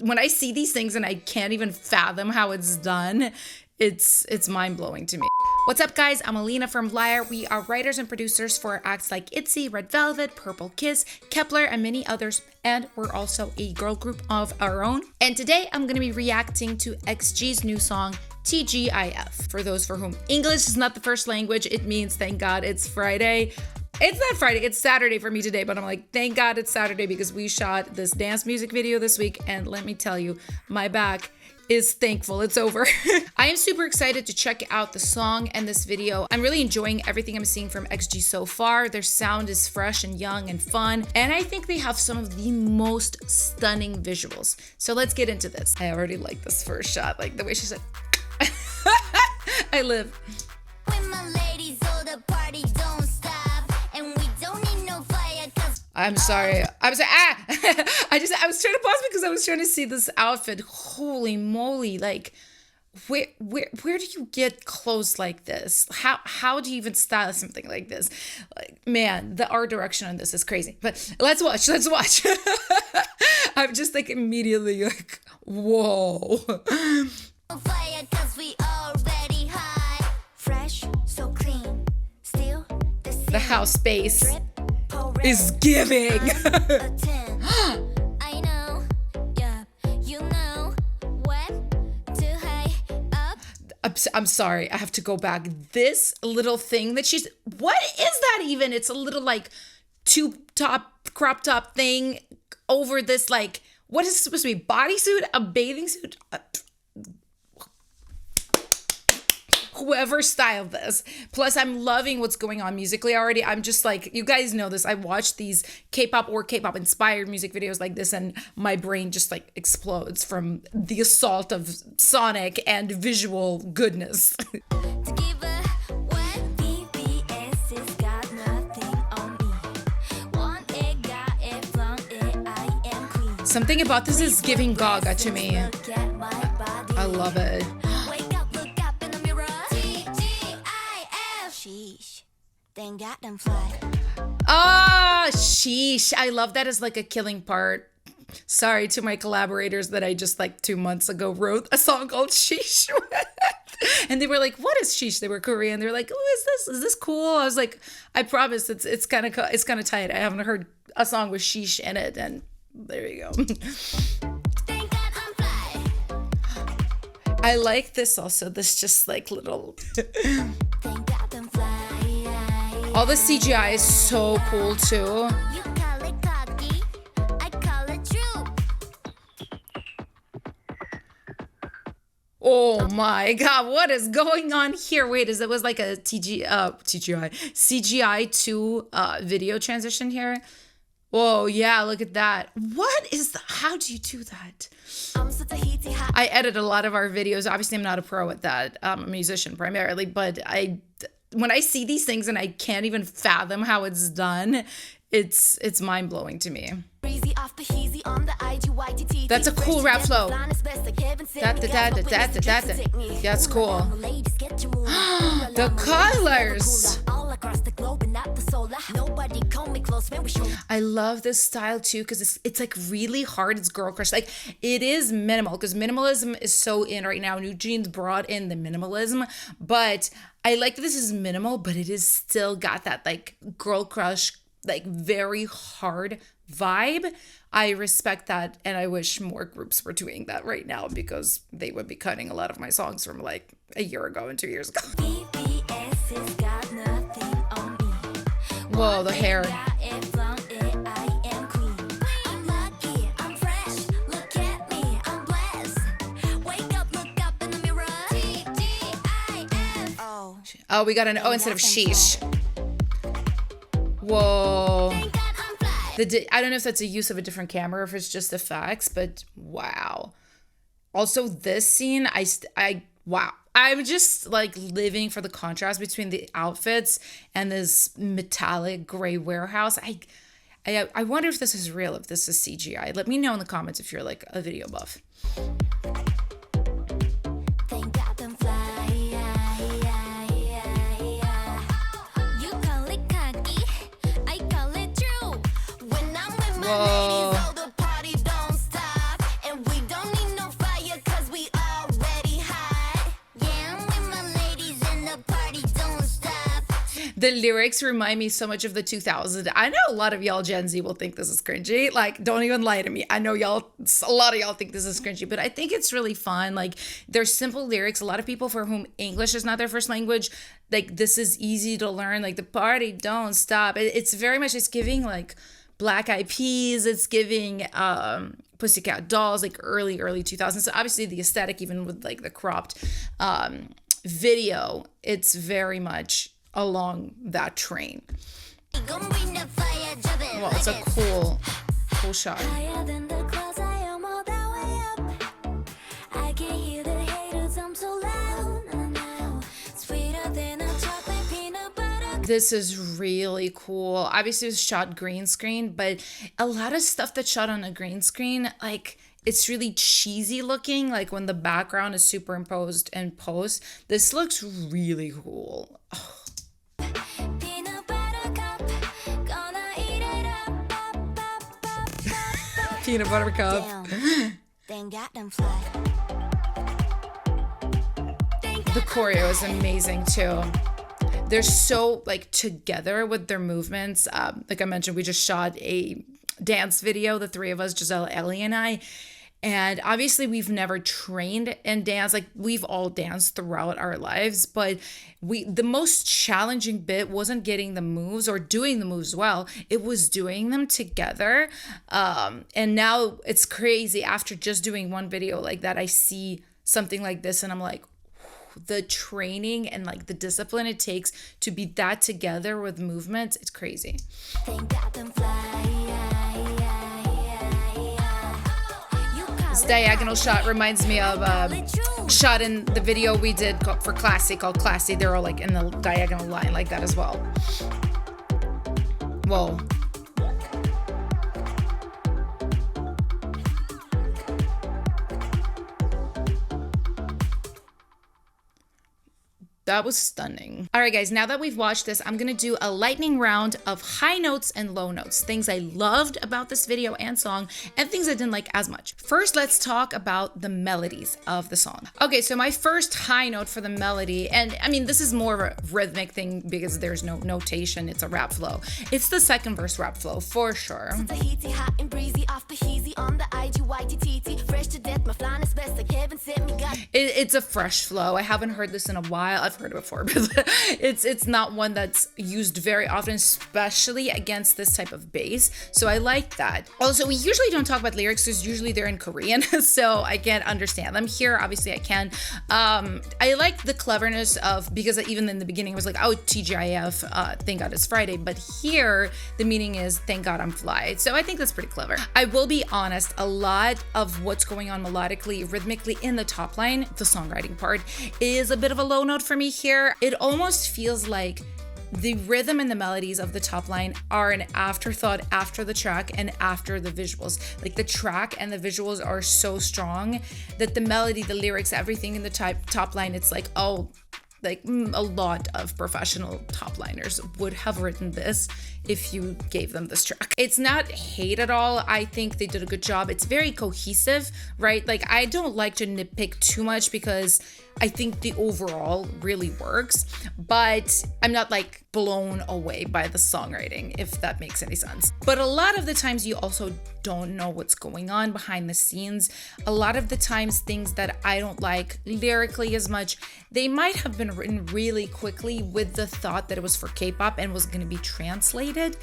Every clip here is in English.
when I see these things and I can't even fathom how it's done, it's mind-blowing to me. What's up, guys? I'm Alina from LYRE. We are writers and producers for acts like ITZY, Red Velvet, Purple Kiss, Kepler, and many others. And we're also a girl group of our own. And today I'm going to be reacting to XG's new song, TGIF. For those for whom English is not the first language, it means thank God it's Friday. It's not Friday, it's Saturday for me today, but I'm like, thank God it's Saturday because we shot this dance music video this week, and let me tell you, my back is thankful it's over. I am super excited to check out the song and this video. I'm really enjoying everything I'm seeing from XG so far. Their sound is fresh and young and fun, and I think they have some of the most stunning visuals. So let's get into this. I already like this first shot, like the way she said, I live. When my ladies, all the party don't stop, and we don't need no fire, 'cause I'm sorry. I was trying to pause because I was trying to see this outfit. Holy moly! Like, where do you get clothes like this? How do you even style something like this? Like, man, the art direction on this is crazy. But let's watch. I'm just like immediately like, whoa. no fire, 'cause we already high. Fresh, so clean, still The house space is giving. I know, yeah, you know what to high up. I'm sorry, I have to go back. This little thing that she's, what is that even? It's a little like crop top thing over this, like, what is it supposed to be? Bodysuit? A bathing suit? Whoever styled this. Plus, I'm loving what's going on musically already. I'm just like, you guys know this. I watch these K-pop or K-pop inspired music videos like this, and my brain just like explodes from the assault of sonic and visual goodness. To give a what BBS has got nothing on me. Want it, got it, flaunt it, I am queen. Something about this is giving Gaga to me. Look at my body. I love it. Wake up, look up in the mirror. TGIF. Sheesh. Then got them fly. Ah, sheesh. I love that as like a killing part. Sorry to my collaborators that I just like 2 months ago wrote a song called Sheesh with. And they were like, what is sheesh? They were Korean. They were like, oh, is this cool? I was like, I promise it's kind of tight. I haven't heard a song with sheesh in it, and there you go. Thank God I'm fly. I like this also. This just like little. Thank God I'm fly. All the CGI is so cool too. You call it cocky, I call it true. Oh my God, what is going on here? Wait, it was like a CGI 2 video transition here. Whoa, yeah, look at that. How do you do that? I'm such a heaty hot. I edit a lot of our videos. Obviously, I'm not a pro at that. I'm a musician primarily, but when I see these things and I can't even fathom how it's done, it's mind-blowing to me. Breezy off the heezy on the ITZY. That's a cool rap flow. That's cool. The colors. I love this style too because it's like really hard. It's girl crush. Like, it is minimal because minimalism is so in right now. New Jeans brought in the minimalism, but I like that this is minimal, but it is still got that like girl crush, like very hard vibe. I respect that, and I wish more groups were doing that right now because they would be cutting a lot of my songs from like a year ago and 2 years ago. BBS has got nothing on me. Whoa, the hair. Got it, flaunt it, I am queen. I'm lucky, I'm fresh. Look at me, I'm blessed. Wake up, look up in the mirror. TGIF. Oh, we got an O instead of sheesh. Whoa. Thank God I'm fly. I don't know if that's a use of a different camera or if it's just effects, but wow. Also, this scene, wow. I'm just like living for the contrast between the outfits and this metallic gray warehouse. I wonder if this is real, if this is CGI. Let me know in the comments if you're like a video buff. Thank God I'm fly. You call it cocky, I call it true. When I'm with my Whoa. ladies, all the party don't stop, and we don't The lyrics remind me so much of the 2000s. I know a lot of y'all Gen Z will think this is cringy. Like, don't even lie to me. I know a lot of y'all think this is cringy, but I think it's really fun. Like, they're simple lyrics. A lot of people for whom English is not their first language, like, this is easy to learn. Like, the party don't stop. It's very much, it's giving like Black Eyed Peas. It's giving Pussycat Dolls, like early 2000s. So obviously the aesthetic, even with like the cropped video, it's very much along that train. Well, it's a cool shot. This is really cool. Obviously, it was shot green screen, but a lot of stuff that's shot on a green screen, like, it's really cheesy looking, like when the background is superimposed in post. This looks really cool. Oh. Peanut butter cup. The choreo is amazing too. They're so like together with their movements. Like I mentioned, we just shot a dance video, the three of us, Giselle, Elli, and I. And obviously we've never trained in dance. Like, we've all danced throughout our lives, but the most challenging bit wasn't getting the moves or doing the moves well. It was doing them together. And now it's crazy. After just doing one video like that, I see something like this and I'm like, the training and like the discipline it takes to be that together with movements, it's crazy. This diagonal shot reminds me of shot in the video we did for Classy called Classy. They're all like in the diagonal line like that as well. Whoa. That was stunning. All right, guys, now that we've watched this, I'm gonna do a lightning round of high notes and low notes, things I loved about this video and song, and things I didn't like as much. First, let's talk about the melodies of the song. Okay, so my first high note for the melody, and I mean, this is more of a rhythmic thing because there's no notation, it's a rap flow. It's the second verse rap flow, for sure. It's a fresh flow. I haven't heard this in a while. I've heard it before, but it's not one that's used very often, especially against this type of bass. So I like that. Also, we usually don't talk about lyrics because usually they're in Korean, so I can't understand them. Here, obviously I can. I like the cleverness of, because even in the beginning it was like, oh, TGIF, thank God it's Friday. But here, the meaning is thank God I'm fly. So I think that's pretty clever. I will be honest, a lot of what's going on melodically, rhythmically in the top line, the songwriting part, is a bit of a low note for me here. It almost feels like the rhythm and the melodies of the top line are an afterthought after the track and after the visuals. Like, the track and the visuals are so strong that the melody, the lyrics, everything in the top line, it's like, oh, like a lot of professional top liners would have written this if you gave them this track. It's not hate at all. I think they did a good job. It's very cohesive, right? Like, I don't like to nitpick too much because I think the overall really works, but I'm not like blown away by the songwriting, if that makes any sense. But a lot of the times you also don't know what's going on behind the scenes. A lot of the times things that I don't like lyrically as much, they might have been written really quickly with the thought that it was for K-pop and was going to be translated.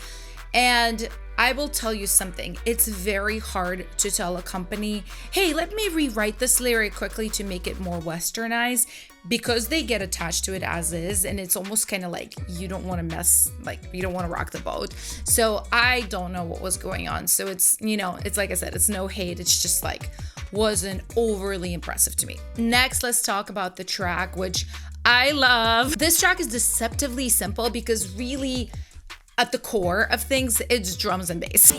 And I will tell you something, it's very hard to tell a company, hey, let me rewrite this lyric quickly to make it more westernized, because they get attached to it as is, and it's almost kind of like you don't want to mess, like you don't want to rock the boat. So I don't know what was going on. So it's, you know, it's like I said, it's no hate, it's just like wasn't overly impressive to me. Next, let's talk about the track, which I love. This track is deceptively simple because really, at the core of things, it's drums and bass.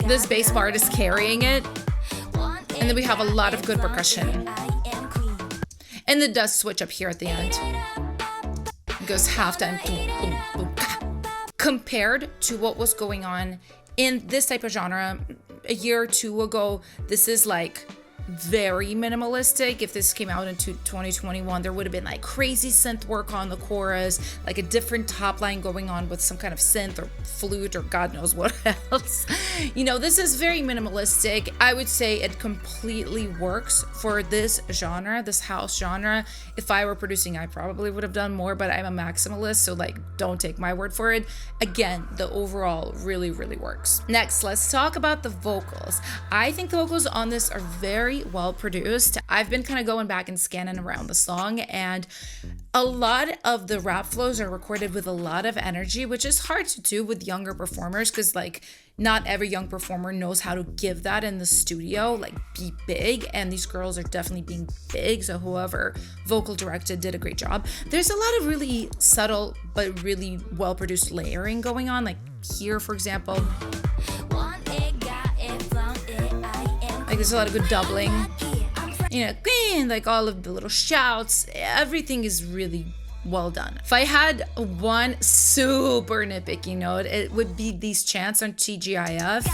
This bass part is carrying it. And then we have a lot of good percussion. And it does switch up here at the end. It goes halftime. Boom, boom, boom. Compared to what was going on in this type of genre a year or two ago, this is like very minimalistic. If this came out into 2021, there would have been like crazy synth work on the chorus, like a different top line going on with some kind of synth or flute or God knows what else. You know, this is very minimalistic. I would say it completely works for this genre, this house genre. If I were producing, I probably would have done more, but I'm a maximalist, so like don't take my word for it. Again, the overall really works. Next, let's talk about the vocals. I think the vocals on this are very well produced. I've been kind of going back and scanning around the song, and a lot of the rap flows are recorded with a lot of energy, which is hard to do with younger performers because like not every young performer knows how to give that in the studio, like be big, and these girls are definitely being big, so whoever vocal directed did a great job. There's a lot of really subtle but really well produced layering going on, like here for example, like there's a lot of good doubling, you know, like all of the little shouts, everything is really well done. If I had one super nitpicky note, it would be these chants on TGIF.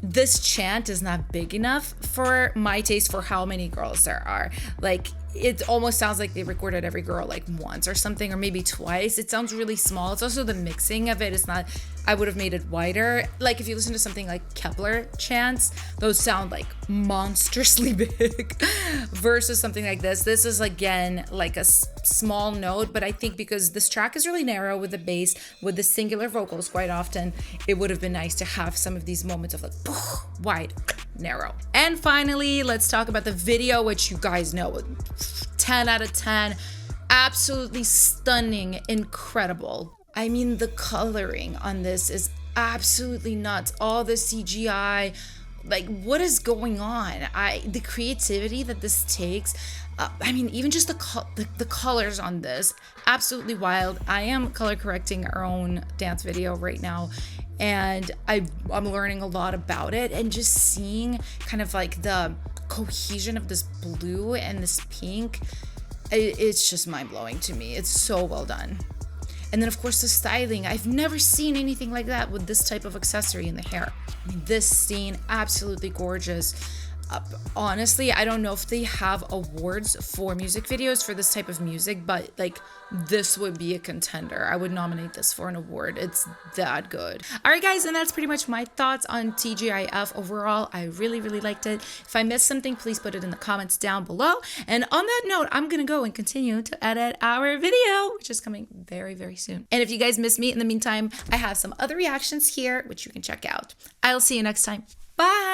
This chant is not big enough for my taste for how many girls there are. Like, it almost sounds like they recorded every girl like once or something, or maybe twice. It sounds really small. It's also the mixing of it. It's not, I would have made it wider. Like if you listen to something like Kepler chants, those sound like monstrously big versus something like this. This is again like a small note, but I think because this track is really narrow with the bass, with the singular vocals quite often, it would have been nice to have some of these moments of like wide, narrow. And finally, let's talk about the video, which you guys know, 10 out of 10, absolutely stunning, incredible. I mean, the coloring on this is absolutely nuts. All the CGI, like what is going on? The creativity that this takes, I mean, even just the colors on this, absolutely wild. I am color correcting our own dance video right now, and I'm learning a lot about it, and just seeing kind of like the cohesion of this blue and this pink, it's just mind-blowing to me. It's so well done. And then of course the styling, I've never seen anything like that with this type of accessory in the hair. I mean, this scene, absolutely gorgeous. Honestly, I don't know if they have awards for music videos for this type of music, but like this would be a contender. I would nominate this for an award. It's that good. All right, guys, and that's pretty much my thoughts on TGIF overall. I really liked it. If I missed something, please put it in the comments down below. And on that note, I'm gonna go and continue to edit our video, which is coming very soon. And if you guys miss me in the meantime, I have some other reactions here, which you can check out. I'll see you next time. Bye.